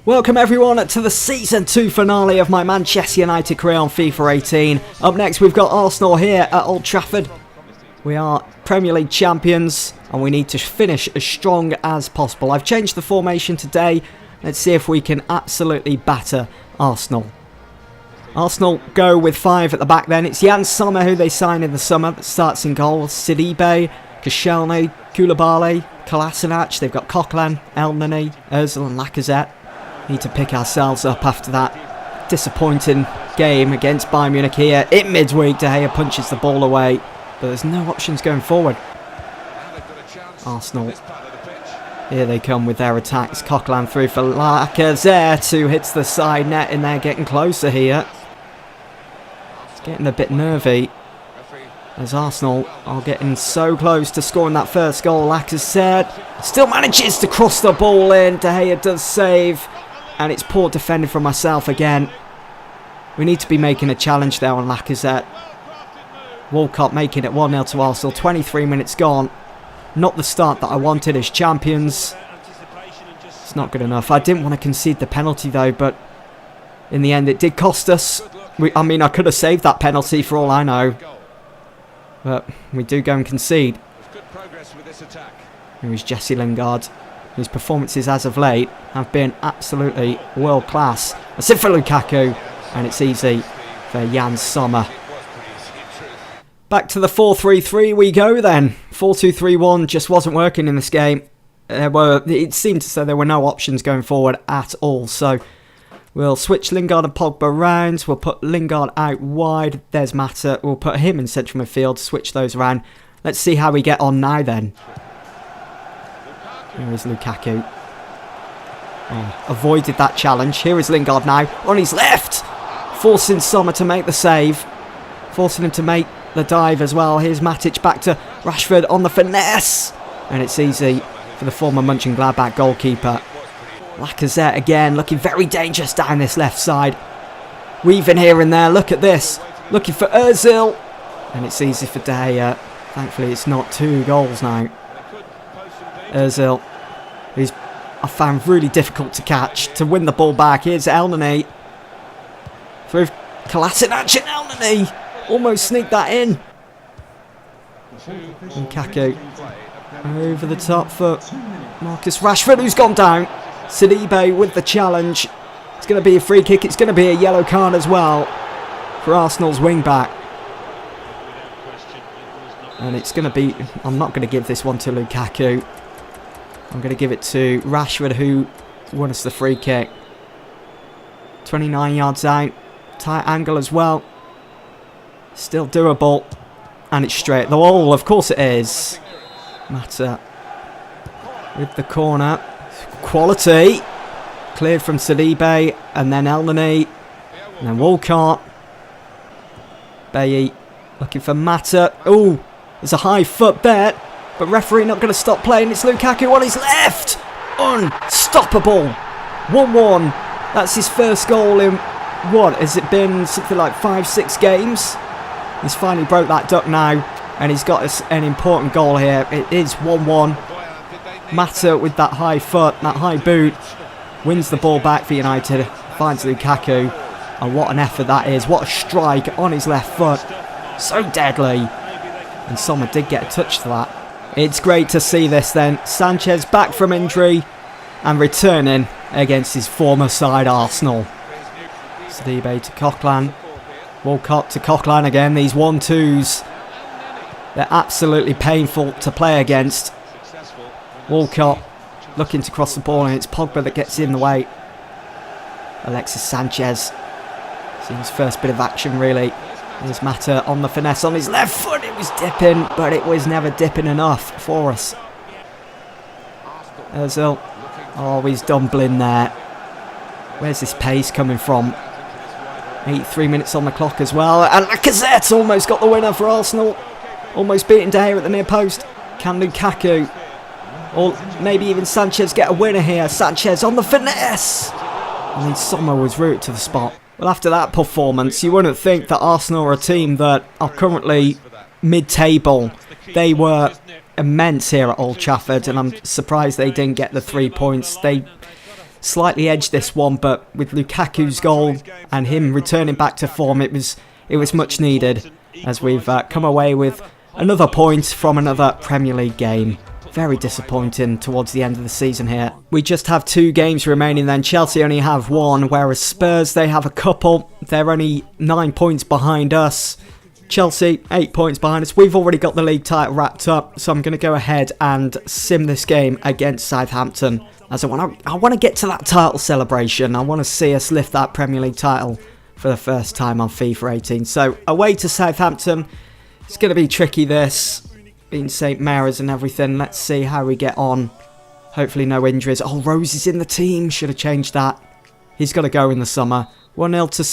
Welcome everyone to the Season 2 finale of my Manchester United career on FIFA 18. Up next we've got Arsenal here at Old Trafford. We are Premier League champions and we need to finish as strong as possible. I've changed the formation today. Let's see if we can absolutely batter Arsenal. Arsenal go with 5 at the back then. It's Jan Sommer who they signed in the summer that starts in goal. Sidibe, Koscielny, Koulibaly, Kolasinac. They've got Coquelin, Elneny, Ozil and Lacazette. Need to pick ourselves up after that disappointing game against Bayern Munich here. In midweek, De Gea punches the ball away, but there's no options going forward. Arsenal, here they come with their attacks. Coquelin through for Lacazette, who hits the side net in there, getting closer here. It's getting a bit nervy as Arsenal are getting so close to scoring that first goal. Lacazette still manages to cross the ball in. De Gea does save. And it's poor defending from myself again. We need to be making a challenge there on Lacazette. Walcott making it 1-0 to Arsenal. 23 minutes gone. Not the start that I wanted as champions. It's not good enough. I didn't want to concede the penalty though, but in the end it did cost us. I could have saved that penalty for all I know. But we do go and concede. Here is Jesse Lingard, whose performances as of late have been absolutely world class. That's it for Lukaku, and it's easy for Jan Sommer. Back to the 4-3-3 we go then. 4-2-3-1 just wasn't working in this game. It seemed as though there were no options going forward at all. So we'll switch Lingard and Pogba around. We'll put Lingard out wide. There's Mata. We'll put him in central midfield. Switch those around. Let's see how we get on now then. Here is Lukaku. Oh, avoided that challenge. Here is Lingard now on his left. Forcing Sommer to make the save. Forcing him to make the dive as well. Here's Matic back to Rashford on the finesse. And it's easy for the former Mönchengladbach goalkeeper. Lacazette again looking very dangerous down this left side. Weaving here and there. Look at this. Looking for Ozil. And it's easy for De Gea. Thankfully it's not 2 goals now. Ozil, who's I found really difficult to catch, to win the ball back. Here's Elneny. Through Kolasinac and Elneny. Almost sneaked that in. Lukaku over the top for Marcus Rashford, who's gone down. Sidibe with the challenge. It's going to be a free kick. It's going to be a yellow card as well for Arsenal's wing back. And it's going to be... I'm not going to give this one to Lukaku. I'm going to give it to Rashford, who won us the free kick. 29 yards out. Tight angle as well. Still doable. And it's straight. The wall, of course it is. Mata with the corner. Quality. Cleared from Sidibe. And then Elneny. And then Walcott. Bailly looking for Mata. Oh, there's a high foot there. But referee not going to stop playing. It's Lukaku on his left. Unstoppable. 1-1. That's his first goal in, what, has it been something like 5-6 games? He's finally broke that duck now. And he's got us an important goal here. It is 1-1. Mata with that high foot, that high boot. Wins the ball back for United. Finds Lukaku. And what an effort that is. What a strike on his left foot. So deadly. And Sommer did get a touch to that. It's great to see this then. Sanchez back from injury and returning against his former side Arsenal. Sidibe to Coquelin. Walcott to Coquelin again. These 1-2s. They're absolutely painful to play against. Walcott looking to cross the ball and it's Pogba that gets in the way. Alexis Sanchez. See his first bit of action really. There's Mata on the finesse on his left foot. It was dipping, but it was never dipping enough for us. Ozil. Oh, he's dumbling there. Where's this pace coming from? 83 minutes on the clock as well. And Lacazette almost got the winner for Arsenal. Almost beating De Gea at the near post. Can Lukaku or maybe even Sanchez get a winner here? Sanchez on the finesse. I mean, Sommer was rooted to the spot. Well, after that performance, you wouldn't think that Arsenal are a team that are currently mid-table. They were immense here at Old Trafford, and I'm surprised they didn't get the 3 points. They slightly edged this one, but with Lukaku's goal and him returning back to form, it was much needed, as we've come away with another point from another Premier League game. Very disappointing towards the end of the season here. We just have 2 games remaining then. Chelsea only have 1, whereas Spurs, they have a couple. They're only 9 points behind us. Chelsea, 8 points behind us. We've already got the league title wrapped up, so I'm going to go ahead and sim this game against Southampton, as I want to get to that title celebration. I want to see us lift that Premier League title for the first time on FIFA 18. So away to Southampton. It's going to be tricky, this being St Mary's and everything. Let's see how we get on. Hopefully no injuries. Oh, Rose is in the team. Should have changed that. He's got to go in the summer. 1-0 to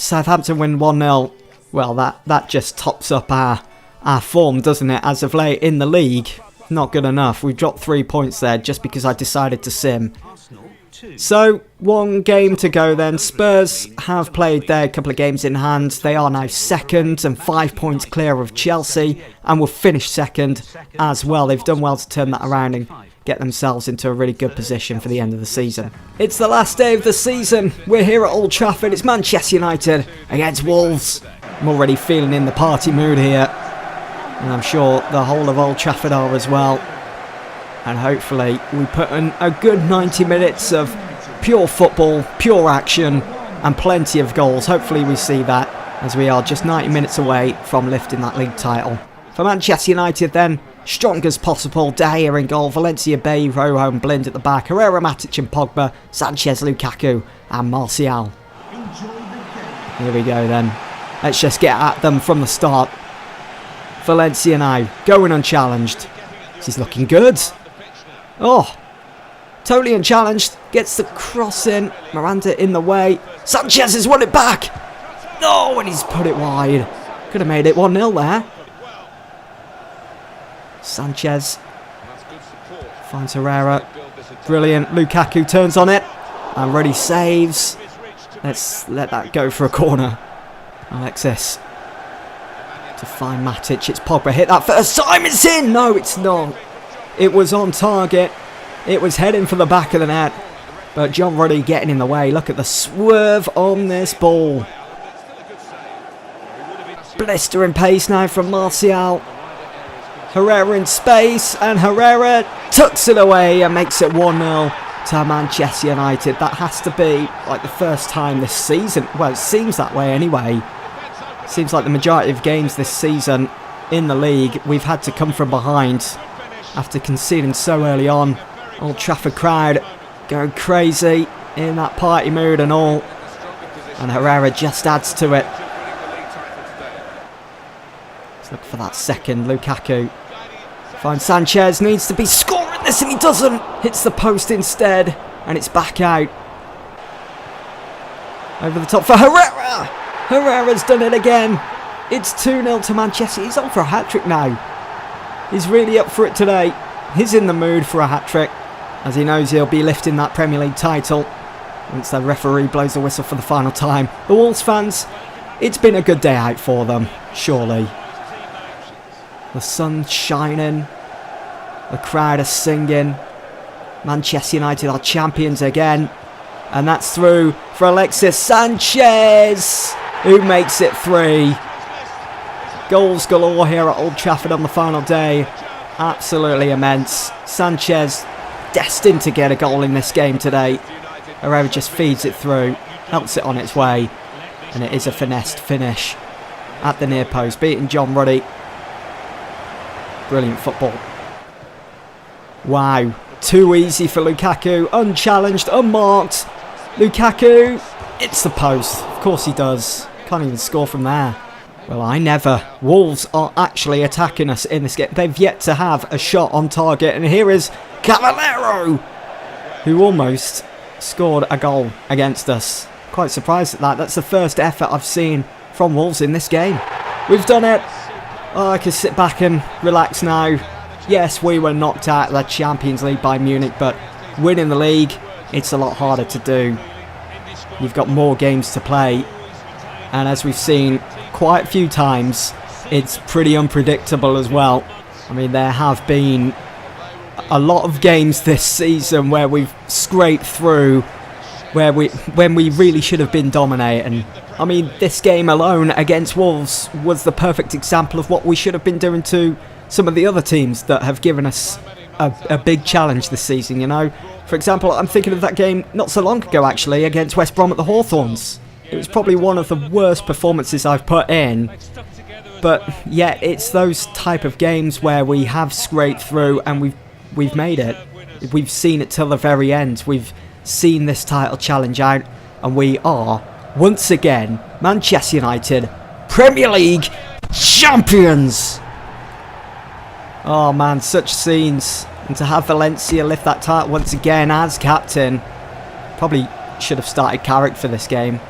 Southampton win 1-0. Well, that just tops up our form, doesn't it? As of late in the league, not good enough. We've dropped 3 points there just because I decided to sim. So, 1 game to go then. Spurs have played their couple of games in hand. They are now second and 5 points clear of Chelsea, and will finish second as well. They've done well to turn that around and get themselves into a really good position for the end of the season. It's the last day of the season. We're here at Old Trafford. It's Manchester United against Wolves. I'm already feeling in the party mood here, and I'm sure the whole of Old Trafford are as well. And hopefully we put in a good 90 minutes of pure football, pure action, and plenty of goals. Hopefully we see that, as we are just 90 minutes away from lifting that league title. For Manchester United then, strong as possible. De Gea in goal, Valencia, Bay, Rojo and Blind at the back, Herrera, Matic and Pogba, Sanchez, Lukaku and Martial. Here we go then. Let's just get at them from the start. Valencia now, going unchallenged. This is looking good. Oh, totally unchallenged. Gets the cross in. Miranda in the way. Sanchez has won it back. No, and he's put it wide. Could have made it 1-0 there. Sanchez finds Herrera. Brilliant. Lukaku turns on it and really saves. Let's let that go for a corner. Alexis to find Matic. It's Pogba. Hit that first time. It's in. No, it's not. It was on target. It was heading for the back of the net. But John Ruddy getting in the way. Look at the swerve on this ball. Blistering pace now from Martial. Herrera in space. And Herrera tucks it away and makes it 1-0 to Manchester United. That has to be like the first time this season. Well, it seems that way anyway. Seems like the majority of games this season in the league, we've had to come from behind after conceding so early on. Old Trafford crowd going crazy in that party mood and all. And Herrera just adds to it. Let's look for that second. Lukaku finds Sanchez. Needs to be scoring this and he doesn't. Hits the post instead. And it's back out. Over the top for Herrera. Herrera's done it again. It's 2-0 to Manchester. He's on for a hat-trick now. He's really up for it today. He's in the mood for a hat-trick, as he knows he'll be lifting that Premier League title once the referee blows the whistle for the final time. The Wolves fans, it's been a good day out for them, surely. The sun's shining. The crowd are singing. Manchester United are champions again. And that's through for Alexis Sanchez, who makes it 3. Goals galore here at Old Trafford on the final day. Absolutely immense. Sanchez destined to get a goal in this game today. Herrera just feeds it through, helps it on its way, and it is a finessed finish at the near post, beating John Ruddy. Brilliant football. Wow, too easy for Lukaku. Unchallenged, unmarked. Lukaku, it's the post. Of course he does. Can't even score from there. Well, I never. Wolves are actually attacking us in this game. They've yet to have a shot on target. And here is Caballero, who almost scored a goal against us. Quite surprised at that. That's the first effort I've seen from Wolves in this game. We've done it. Oh, I can sit back and relax now. Yes, we were knocked out of the Champions League by Munich, but winning the league, it's a lot harder to do. You've got more games to play. And as we've seen quite a few times, it's pretty unpredictable as well. I mean, there have been a lot of games this season where we've scraped through, when we really should have been dominating. I mean, this game alone against Wolves was the perfect example of what we should have been doing to some of the other teams that have given us a big challenge this season, you know. For example, I'm thinking of that game not so long ago, actually, against West Brom at the Hawthorns. It was probably one of the worst performances I've put in. But yeah, it's those type of games where we have scraped through and we've made it. We've seen it till the very end. We've seen this title challenge out, and we are, once again, Manchester United Premier League champions! Oh man, such scenes. And to have Valencia lift that title once again as captain. Probably should have started Carrick for this game.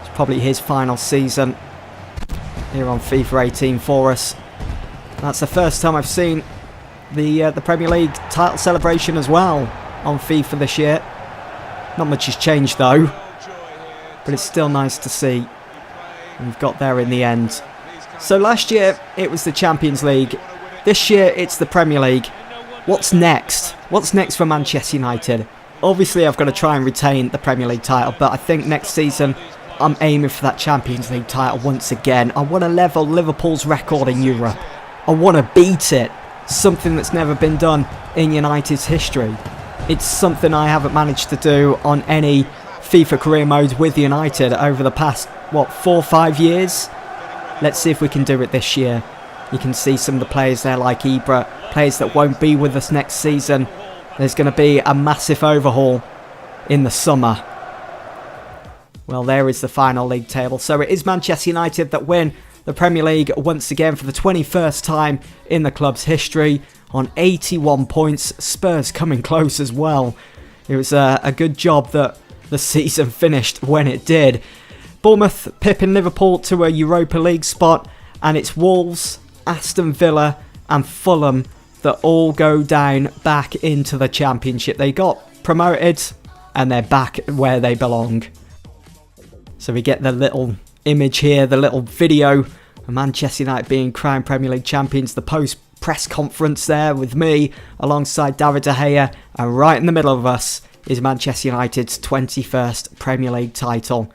It's probably his final season here on FIFA 18 for us. That's the first time I've seen the Premier League title celebration as well on FIFA this year. Not much has changed though, but it's still nice to see. We've got there in the end. So last year it was the Champions League. This year it's the Premier League. What's next? What's next for Manchester United? Obviously I've got to try and retain the Premier League title, but I think next season I'm aiming for that Champions League title once again. I want to level Liverpool's record in Europe. I want to beat it. Something that's never been done in United's history. It's something I haven't managed to do on any FIFA career mode with United over the past, 4 or 5 years? Let's see if we can do it this year. You can see some of the players there like Ibra, players that won't be with us next season. There's going to be a massive overhaul in the summer. Well, there is the final league table. So it is Manchester United that win the Premier League once again for the 21st time in the club's history on 81 points. Spurs coming close as well. It was a good job that the season finished when it did. Bournemouth pipping Liverpool to a Europa League spot, and it's Wolves, Aston Villa and Fulham that all go down back into the Championship. They got promoted and they're back where they belong. So we get the little image here, the little video of Manchester United being crowned Premier League champions, the post press conference there with me alongside David De Gea, and right in the middle of us is Manchester United's 21st Premier League title.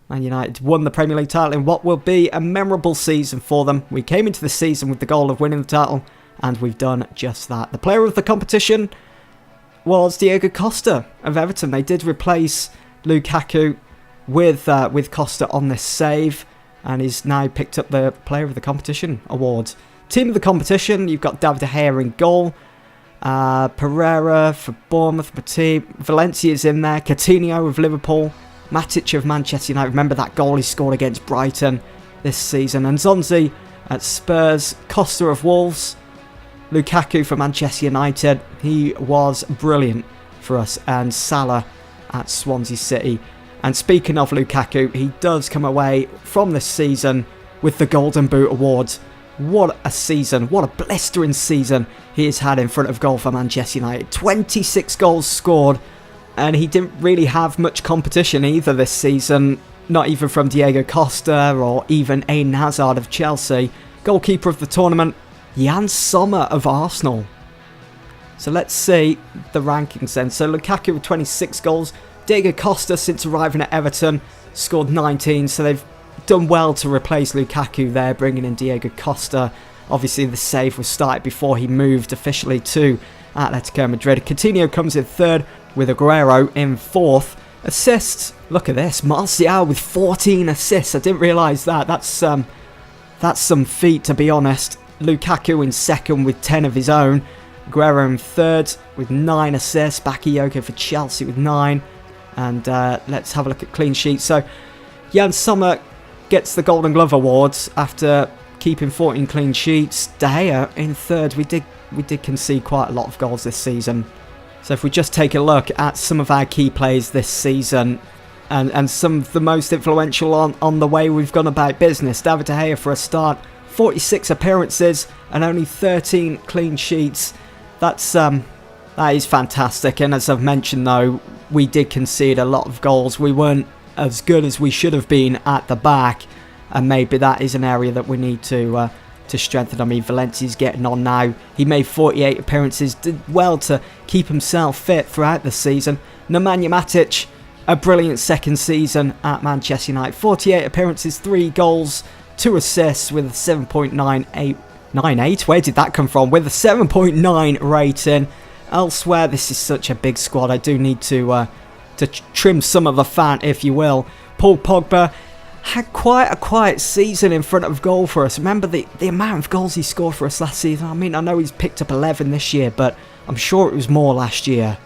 Man United won the Premier League title in what will be a memorable season for them. We came into the season with the goal of winning the title, and we've done just that. The player of the competition was Diego Costa of Everton. They did replace Lukaku with Costa on this save, and he's now picked up the player of the competition award. Team of the competition, you've got David De Gea in goal, Pereira for Bournemouth, Valencia's in there, Coutinho of Liverpool, Matic of Manchester United. Remember that goal he scored against Brighton this season. And Zonzi at Spurs, Costa of Wolves, Lukaku for Manchester United. He was brilliant for us. And Salah at Swansea City. And speaking of Lukaku, he does come away from this season with the Golden Boot Award. What a season, what a blistering season he has had in front of goal for Manchester United. 26 goals scored, and he didn't really have much competition either this season. Not even from Diego Costa or even Eden Hazard of Chelsea. Goalkeeper of the tournament, Jan Sommer of Arsenal. So let's see the rankings then. So Lukaku with 26 goals. Diego Costa, since arriving at Everton, scored 19. So they've done well to replace Lukaku there, bringing in Diego Costa. Obviously the save was started before he moved officially to Atletico Madrid. Coutinho comes in third, with Aguero in fourth. Assists, look at this, Martial with 14 assists. I didn't realise that. That's some feat, to be honest. Lukaku in second with 10 of his own. Aguero in third with 9 assists. Bakayoko for Chelsea with 9. And let's have a look at clean sheets. So Jan Sommer gets the Golden Glove Awards after keeping 14 clean sheets. De Gea in third. We did concede quite a lot of goals this season. So if we just take a look at some of our key players this season and some of the most influential on the way we've gone about business. David De Gea for a start, 46 appearances and only 13 clean sheets. That is fantastic. And as I've mentioned though, we did concede a lot of goals. We weren't as good as we should have been at the back, and maybe that is an area that we need to to strengthen. I mean, Valencia's getting on now. He made 48 appearances, did well to keep himself fit throughout the season. Nemanja Matic, a brilliant second season at Manchester United. 48 appearances, 3 goals, 2 assists with a 7.98. Where did that come from? With a 7.9 rating. Elsewhere, this is such a big squad. I do need to trim some of the fat, if you will. Paul Pogba had quite a quiet season in front of goal for us. Remember the amount of goals he scored for us last season? I mean, I know he's picked up 11 this year, but I'm sure it was more last year.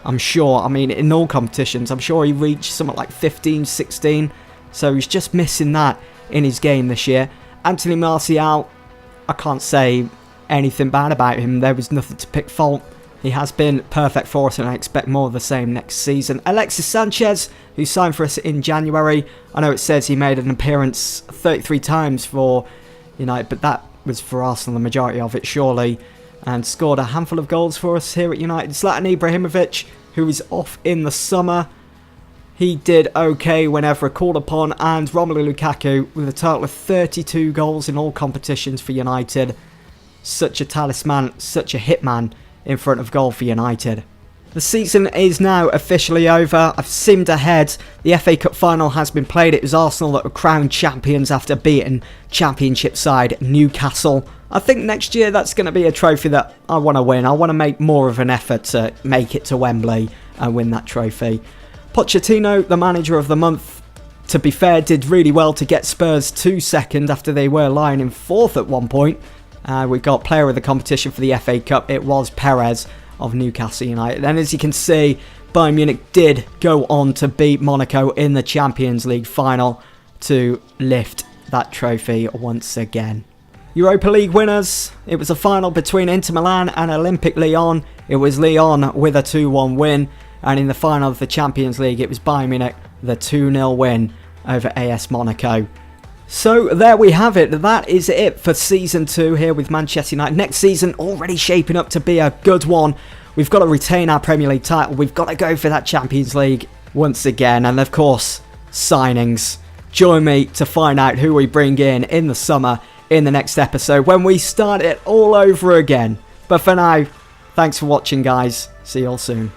I'm sure. I mean, in all competitions, I'm sure he reached something like 15, 16. So he's just missing that in his game this year. Anthony Martial, I can't say anything bad about him. There was nothing to pick fault. He has been perfect for us, and I expect more of the same next season. Alexis Sanchez, who signed for us in January. I know it says he made an appearance 33 times for United, but that was for Arsenal, the majority of it, surely. And scored a handful of goals for us here at United. Zlatan Ibrahimovic, who is off in the summer. He did okay whenever called upon. And Romelu Lukaku, with a total of 32 goals in all competitions for United. Such a talisman, such a hitman in front of goal for United. The season is now officially over. I've simmed ahead. The FA Cup final has been played. It was Arsenal that were crowned champions after beating Championship side Newcastle. I think next year that's going to be a trophy that I want to win. I want to make more of an effort to make it to Wembley and win that trophy. Pochettino, the manager of the month, to be fair, did really well to get Spurs to second after they were lying in fourth at one point. We got player of the competition for the FA Cup. It was Perez of Newcastle United. And as you can see, Bayern Munich did go on to beat Monaco in the Champions League final to lift that trophy once again. Europa League winners. It was a final between Inter Milan and Olympique Lyon. It was Lyon with a 2-1 win. And in the final of the Champions League, it was Bayern Munich, the 2-0 win over AS Monaco. So there we have it. That is it for Season 2 here with Manchester United. Next season already shaping up to be a good one. We've got to retain our Premier League title. We've got to go for that Champions League once again. And of course, signings. Join me to find out who we bring in the summer in the next episode when we start it all over again. But for now, thanks for watching, guys. See you all soon.